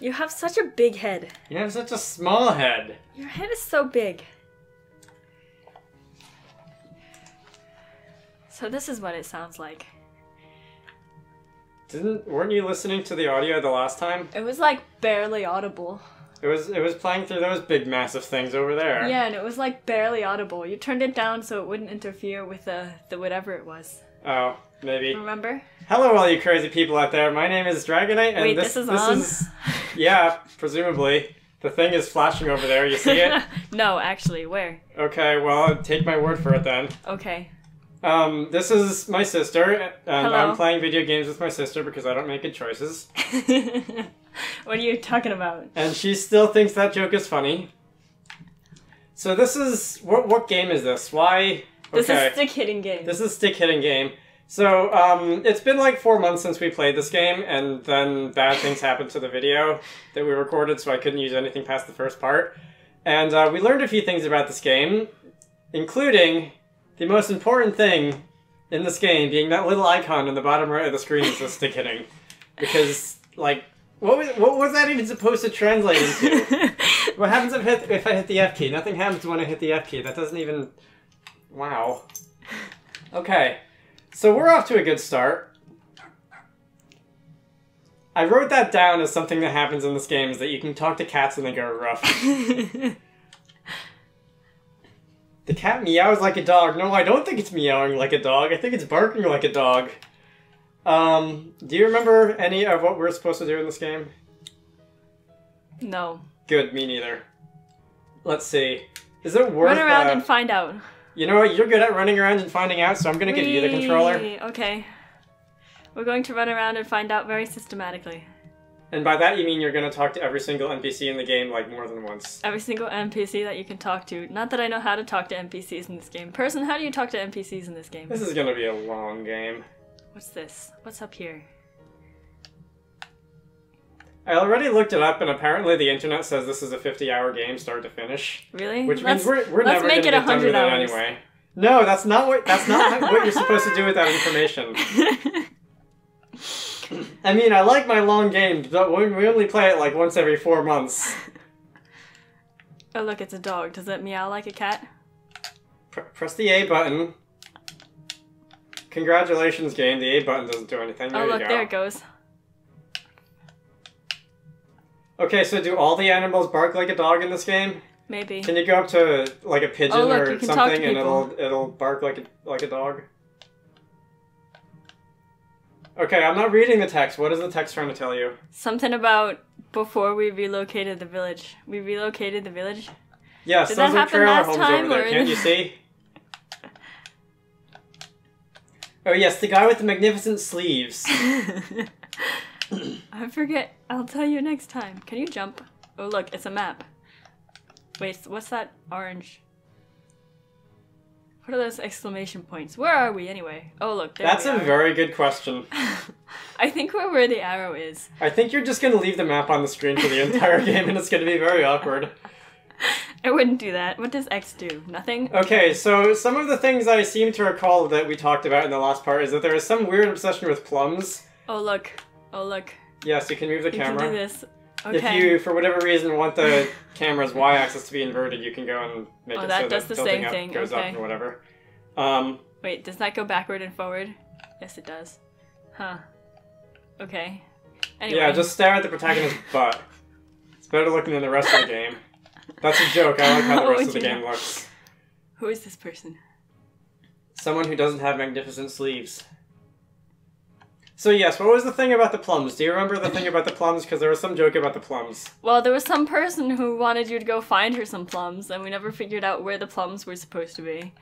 You have such a big head. You have such a small head. Your head is so big. So this is what it sounds like. Weren't you listening to the audio the last time? It was like barely audible. It was playing through those big massive things over there. Yeah, and it was like barely audible. You turned it down so it wouldn't interfere with the whatever it was. Oh, maybe. Remember? Hello all you crazy people out there. My name is Dragonite and Wait, this is on? Yeah, presumably. The thing is flashing over there, you see it? No, actually, where? Okay, well, take my word for it then. Okay. This is my sister, and Hello. I'm playing video games with my sister because I don't make good choices. What are you talking about? And she still thinks that joke is funny. So this is... What game is this? Why... Okay. This is stick hitting game. This is stick hitting game. So, it's been like 4 months since we played this game, and then bad things happened to the video that we recorded, so I couldn't use anything past the first part. And we learned a few things about this game, including the most important thing in this game being that little icon in the bottom right of the screen that says stick hitting. Because, like, what was that even supposed to translate into? What happens if I hit the F key? Nothing happens when I hit the F key. That doesn't even... Wow. Okay. So we're off to a good start. I wrote that down as something that happens in this game, is that you can talk to cats and they go rough. The cat meows like a dog. No, I don't think it's meowing like a dog. I think it's barking like a dog. Do you remember any of what we're supposed to do in this game? No. Good, me neither. Let's see. Is it worth... Run around and find out. You know what? You're good at running around and finding out, so I'm gonna give you the controller. Okay. We're going to run around and find out very systematically. And by that you mean you're gonna talk to every single NPC in the game, like, more than once. Every single NPC that you can talk to. Not that I know how to talk to NPCs in this game. Person, how do you talk to NPCs in this game? This is gonna be a long game. What's this? What's up here? I already looked it up, and apparently the internet says this is a 50-hour game, start to finish. Really? Which means we're never make gonna it get done with it 100 hours. anyway. No, that's not what you're supposed to do with that information. I mean, I like my long games, but we only play it like once every 4 months. Oh look, it's a dog. Does it meow like a cat? Press the A button. Congratulations, game. The A button doesn't do anything. There oh you look, go. there it goes. Okay, so do all the animals bark like a dog in this game? Maybe. Can you go up to like a pigeon look, or you can talk to something and people. it'll bark like a dog? Okay, I'm not reading the text. What is the text trying to tell you? Something about before we relocated the village. We relocated the village? Yes, Did those that are happen trailer last homes time, over there. or- Can't you see? Oh yes, the guy with the magnificent sleeves. I forget. I'll tell you next time. Can you jump? Oh look, it's a map. Wait, what's that orange? What are those exclamation points? Where are we anyway? Oh look, there That's we a are. very good question. I think we're where the arrow is. I think you're just going to leave the map on the screen for the entire game and it's going to be very awkward. I wouldn't do that. What does X do? Nothing? Okay, so some of the things I seem to recall that we talked about in the last part is that there is some weird obsession with plums. Oh look. Oh look. Yes, you can move the You camera. can do this. Okay. If you, for whatever reason, want the camera's y-axis to be inverted, you can go and make Oh, it that so does that the tilting same up thing, goes up okay. and whatever. Wait, does that go backward and forward? Yes, it does. Huh. Okay. Anyway. Yeah, just stare at the protagonist's butt. It's better looking than the rest of the game. That's a joke. I like how the How rest would of the you game know? looks. Who is this person? Someone who doesn't have magnificent sleeves. So yes, what was the thing about the plums? Do you remember the thing about the plums? Because there was some joke about the plums. Well, there was some person who wanted you to go find her some plums, and we never figured out where the plums were supposed to be.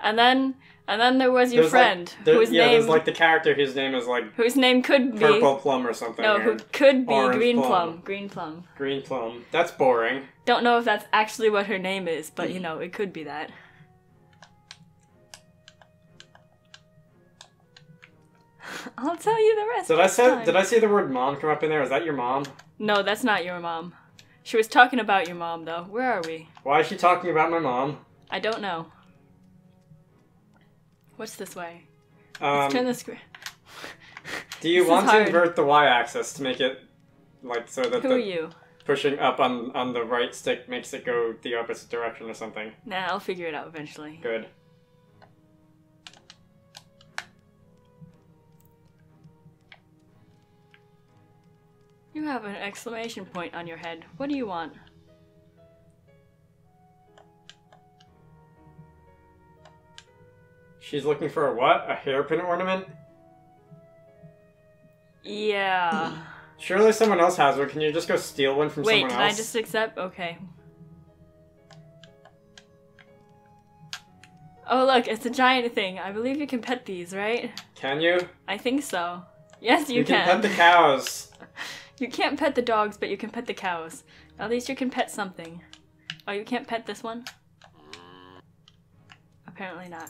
And then there was your There's friend, there's like the character whose name is like whose name could be Purple Plum or something. no, or who could be Orange Green Plum. Plum. Green Plum. Green Plum. That's boring. Don't know if that's actually what her name is, but you know, it could be that. I'll tell you the rest. Did next time. I see the word mom come up in there? Is that your mom? No, that's not your mom. She was talking about your mom, though. Where are we? Why is she talking about my mom? I don't know. What's this way? Let's turn the screen. Do you This want is to hard. invert the y-axis to make it Like, so that Who are you? pushing up on the right stick makes it go the opposite direction or something. Nah, I'll figure it out eventually. Good. You have an exclamation point on your head. What do you want? She's looking for a what? A hairpin ornament? Yeah. Surely someone else has one. Can you just go steal one from someone else? Wait, did I just accept? Okay. Oh look, it's a giant thing. I believe you can pet these, right? Can you? I think so. Yes, you can pet the cows. You can't pet the dogs, but you can pet the cows. At least you can pet something. Oh, you can't pet this one? Apparently not.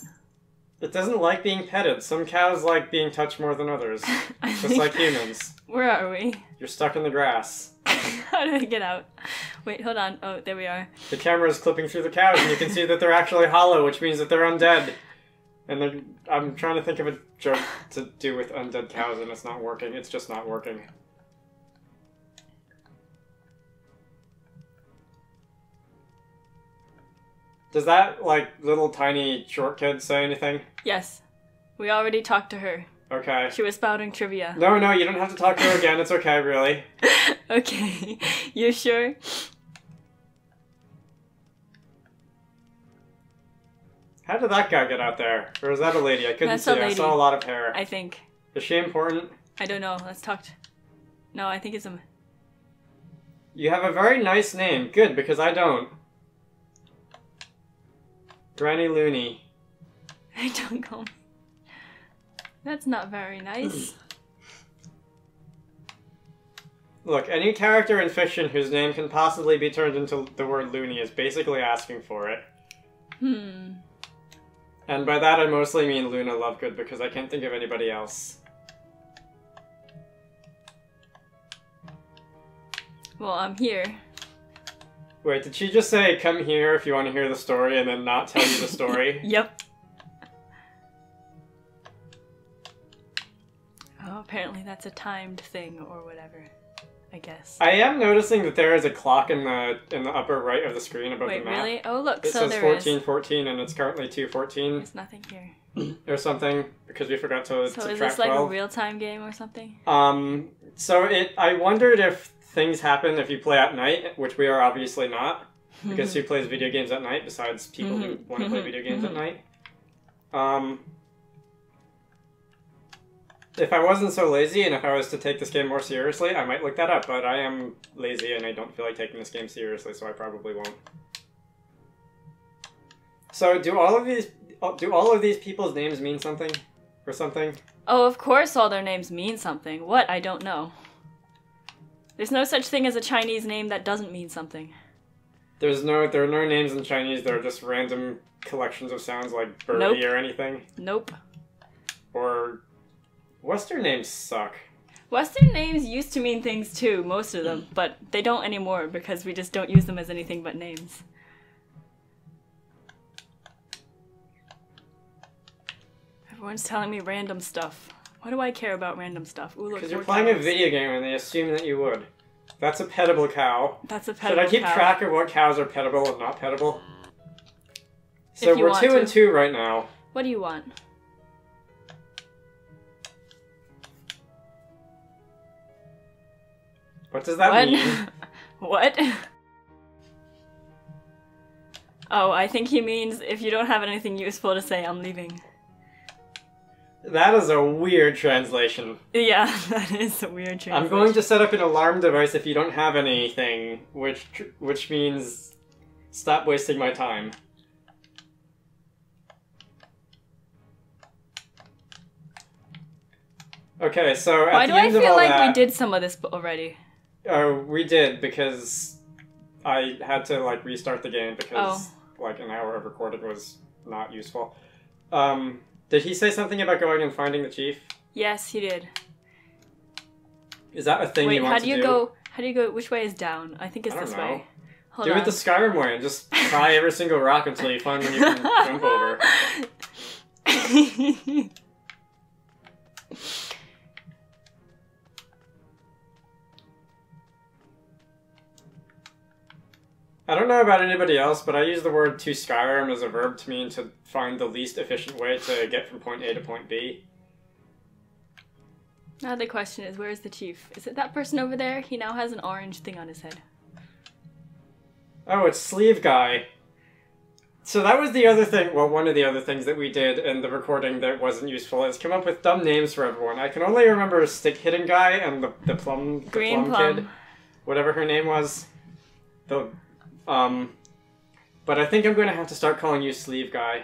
It doesn't like being petted. Some cows like being touched more than others. Just like humans. Where are we? You're stuck in the grass. How did I get out? Wait, hold on. Oh, there we are. The camera is clipping through the cows and you can see that they're actually hollow, which means that they're undead. And I'm trying to think of a joke to do with undead cows and it's not working. It's just not working. Does that, like, little tiny short kid say anything? Yes. We already talked to her. Okay. She was spouting trivia. No, you don't have to talk to her again. It's okay, really. Okay. You sure? How did that guy get out there? Or is that a lady? I couldn't That's see. a lady. I saw a lot of hair. I think. Is she important? I don't know. Let's talk. No, I think it's a... You have a very nice name. Good, because I don't. Granny Loony. I don't go. That's not very nice. Look, any character in fiction whose name can possibly be turned into the word loony is basically asking for it. Hmm. And by that I mostly mean Luna Lovegood, because I can't think of anybody else. Well, I'm here. Wait, did she just say, come here if you want to hear the story, and then not tell you the story? Yep. Oh, apparently that's a timed thing or whatever. I guess. I am noticing that there is a clock in the upper right of the screen above the map. Wait, really? Oh, look, It so says there 14:14 and it's currently 2:14 There's nothing here. or something because we forgot to So subtract is this like 12. a real-time game or something? So I wondered if things happen if you play at night, which we are obviously not, because who plays video games at night besides people who want to play video games at night? If I wasn't so lazy and if I was to take this game more seriously, I might look that up, but I am lazy and I don't feel like taking this game seriously, so I probably won't. So do all of these people's names mean something? Or something? Oh, of course all their names mean something. What? I don't know. There's no such thing as a Chinese name that doesn't mean something. There are no names in Chinese, there are just random collections of sounds like birdie or anything. Nope. Or Western names suck. Western names used to mean things too, most of them, but they don't anymore because we just don't use them as anything but names. Everyone's telling me random stuff. Why do I care about random stuff? Ooh, look, because you're 4 playing a cows. video game and they assume that you would. That's a pettable cow. That's a pettable Should I keep cow. track of what cows are pettable and not pettable? So If you we're want 2 to. and 2 right now. What do you want? What does that What? mean? What? Oh, I think he means if you don't have anything useful to say, I'm leaving. That is a weird translation. Yeah, that is a weird translation. I'm going to set up an alarm device if you don't have anything, which means stop wasting my time. Okay, so at Why the do I end of feel all like that, we did some of this already? we did because I had to like restart the game because like an hour of recording was not useful. Did he say something about going and finding the chief? Yes, he did. Is that a thing Wait, you want how to do you do? go? How do you go? Which way is down? I think it's I don't this know. way. Hold Do on. it the Skyrim way and just try every single rock until you find one you can jump over. I don't know about anybody else, but I use the word to Skyrim as a verb to mean to find the least efficient way to get from point A to point B. Now the question is, where's the chief? Is it that person over there? He now has an orange thing on his head. Oh, it's Sleeve Guy. So that was the other thing, well, one of the other things that we did in the recording that wasn't useful is come up with dumb names for everyone. I can only remember Stick Hidden Guy and the Plum, the Green Plum kid. Whatever her name was. But I think I'm going to have to start calling you Sleeve Guy.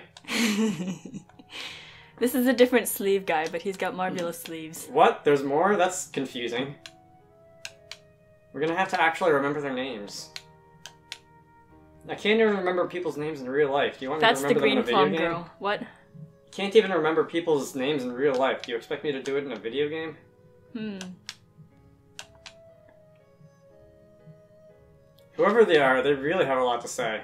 This is a different sleeve guy, but he's got marvelous sleeves. What? There's more? That's confusing. We're going to have to actually remember their names. I can't even remember people's names in real life. Do you want me to remember them in a video game? That's the green plum girl. What? You can't even remember people's names in real life. Do you expect me to do it in a video game? Whoever they are, they really have a lot to say.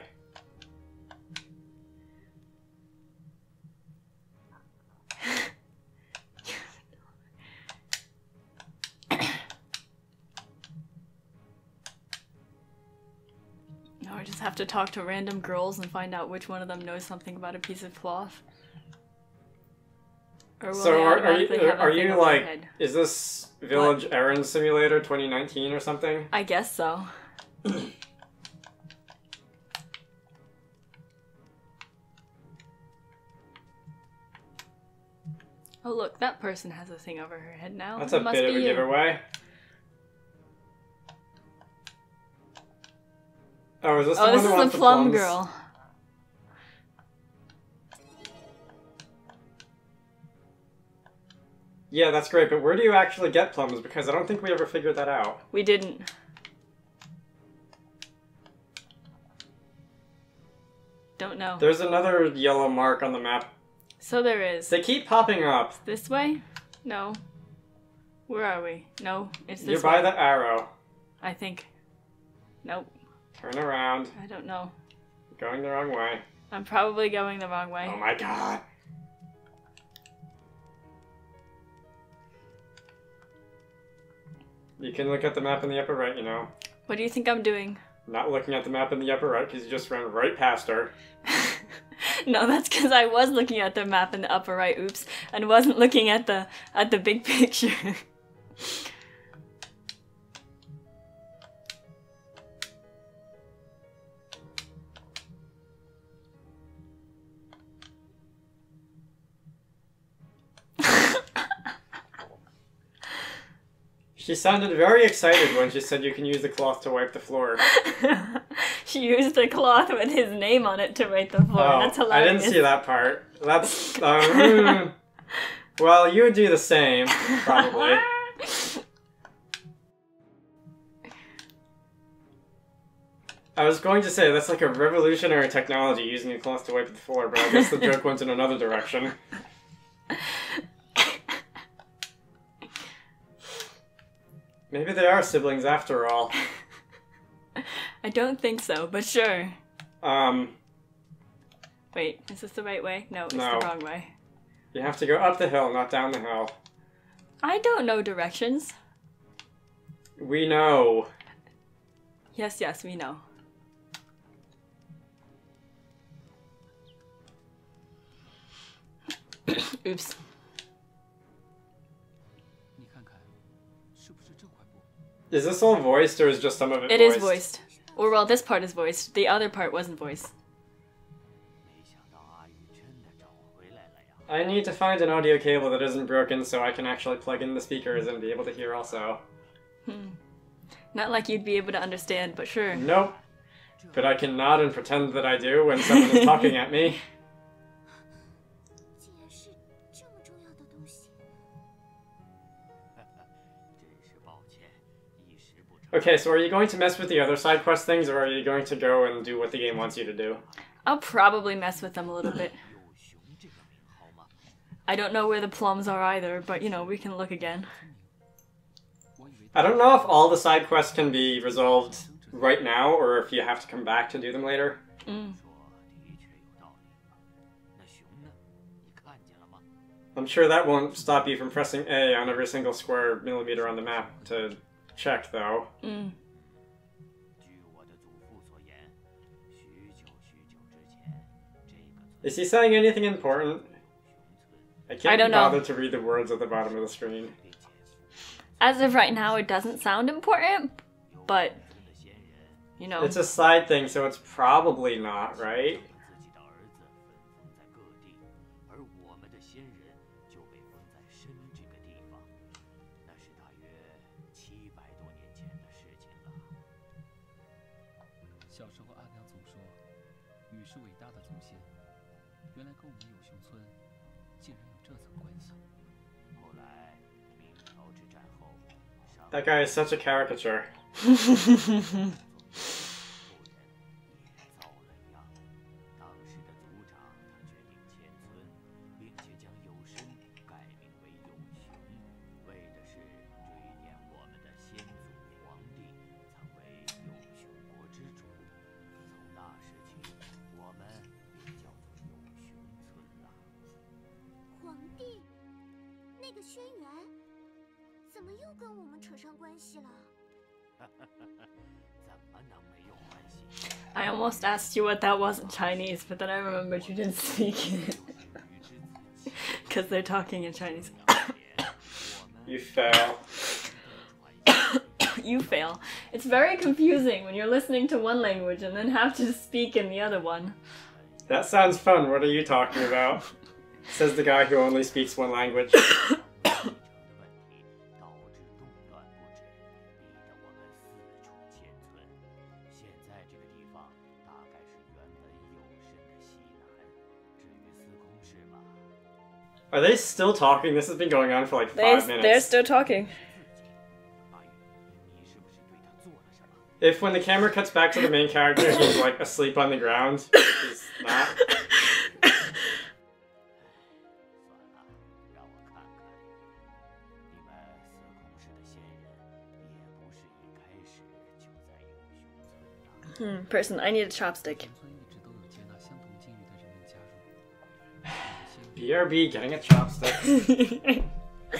Now I just have to talk to random girls and find out which one of them knows something about a piece of cloth. Or will So they are automatically have a you thing over their like, head? is this Village Errand Simulator 2019 or something? I guess so. Oh look, that person has a thing over her head now. That's a bit of a giveaway. Oh, is this the one this that is wants the plum plums? girl. Yeah, that's great, but where do you actually get plums? Because I don't think we ever figured that out. We didn't. Don't know. There's another yellow mark on the map. So there is. They keep popping up. This way? No. Where are we? No, it's this You're way. by the arrow. I think. Nope. Turn around. I don't know. You're going the wrong way. I'm probably going the wrong way. Oh my god. You can look at the map in the upper right, you know. What do you think I'm doing? Not looking at the map in the upper right because you just ran right past her. No, that's because I was looking at the map in the upper right, oops, and wasn't looking at the big picture. She sounded very excited when she said you can use the cloth to wipe the floor. She used a cloth with his name on it to wipe the floor. Oh, That's hilarious. I didn't see that part. That's... well, you would do the same, probably. I was going to say, that's like a revolutionary technology, using a cloth to wipe the floor, but I guess the joke went in another direction. Maybe they are siblings after all. I don't think so, but sure. Wait, is this the right way? No, it's No. the wrong way. You have to go up the hill, not down the hill. I don't know directions. We know. Yes, yes, we know. Oops. Is this all voiced, or is just some of it It voiced? is voiced. Or, well, this part is voiced. The other part wasn't voiced. I need to find an audio cable that isn't broken so I can actually plug in the speakers and be able to hear also. Not like you'd be able to understand, but sure. Nope. But I can nod and pretend that I do when someone is talking at me. Okay, so are you going to mess with the other side quest things, or are you going to go and do what the game wants you to do? I'll probably mess with them a little bit. I don't know where the plums are either, but you know, we can look again. I don't know if all the side quests can be resolved right now, or if you have to come back to do them later. I'm sure that won't stop you from pressing A on every single square millimeter on the map to check, though. Is he saying anything important? I can't don't be know. bothered to read the words at the bottom of the screen. As of right now, it doesn't sound important, but, you know. It's a side thing, so it's probably not, right? That guy is such a caricature. I almost asked you what that was in Chinese, but then I remembered you didn't speak it. Because they're talking in Chinese. You fail. You fail. It's very confusing when you're listening to one language and then have to speak in the other one. That sounds fun. What are you talking about? Says the guy who only speaks one language. Are they still talking? This has been going on for like 5 minutes. They're still talking. If when the camera cuts back to the main character, he's like asleep on the ground, he's not. Person, I need a chopstick. BRB getting a chopstick.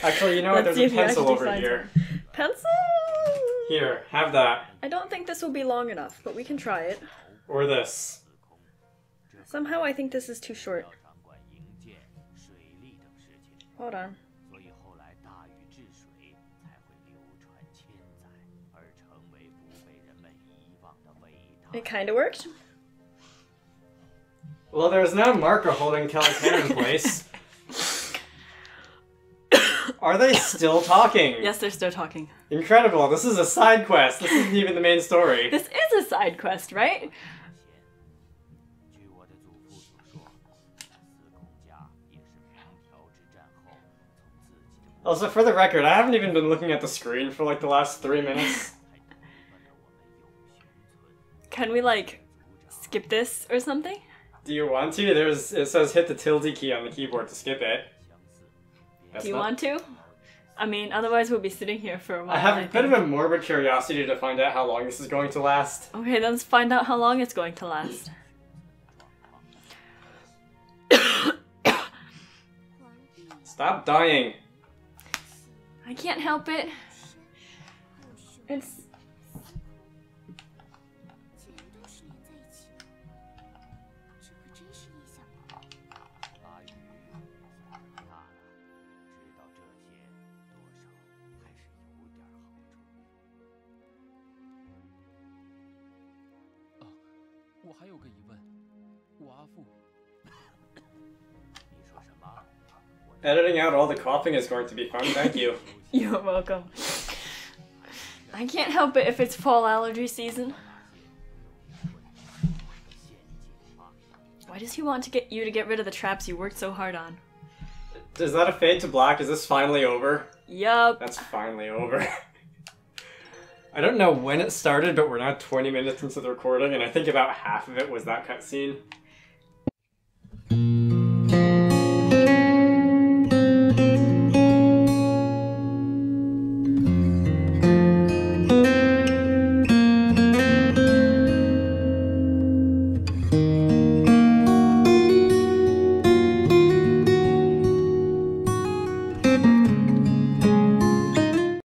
Actually, you know what? There's a pencil over here. Pencil? Here, have that. I don't think this will be long enough, but we can try it. Or this. Somehow I think this is too short. Hold on. It kinda worked. Well, there's now Marco holding Kelly's hand in place. Are they still talking? Yes, they're still talking. Incredible. This is a side quest. This isn't even the main story. This is a side quest, right? Also, for the record, I haven't even been looking at the screen for like the last 3 minutes. Can we, like, skip this or something? Do you want to? It says hit the tilde key on the keyboard to skip it. Do you want to? I mean, otherwise we'll be sitting here for a while. I have a bit of a morbid curiosity to find out how long this is going to last. Okay, then let's find out how long it's going to last. Stop dying. I can't help it. It's... Editing out all the coughing is going to be fun, thank you. You're welcome. I can't help it if it's fall allergy season. Why does he want to get you to get rid of the traps you worked so hard on? Is that a fade to black? Is this finally over? Yup. That's finally over. I don't know when it started, but we're now 20 minutes into the recording, and I think about half of it was that cutscene.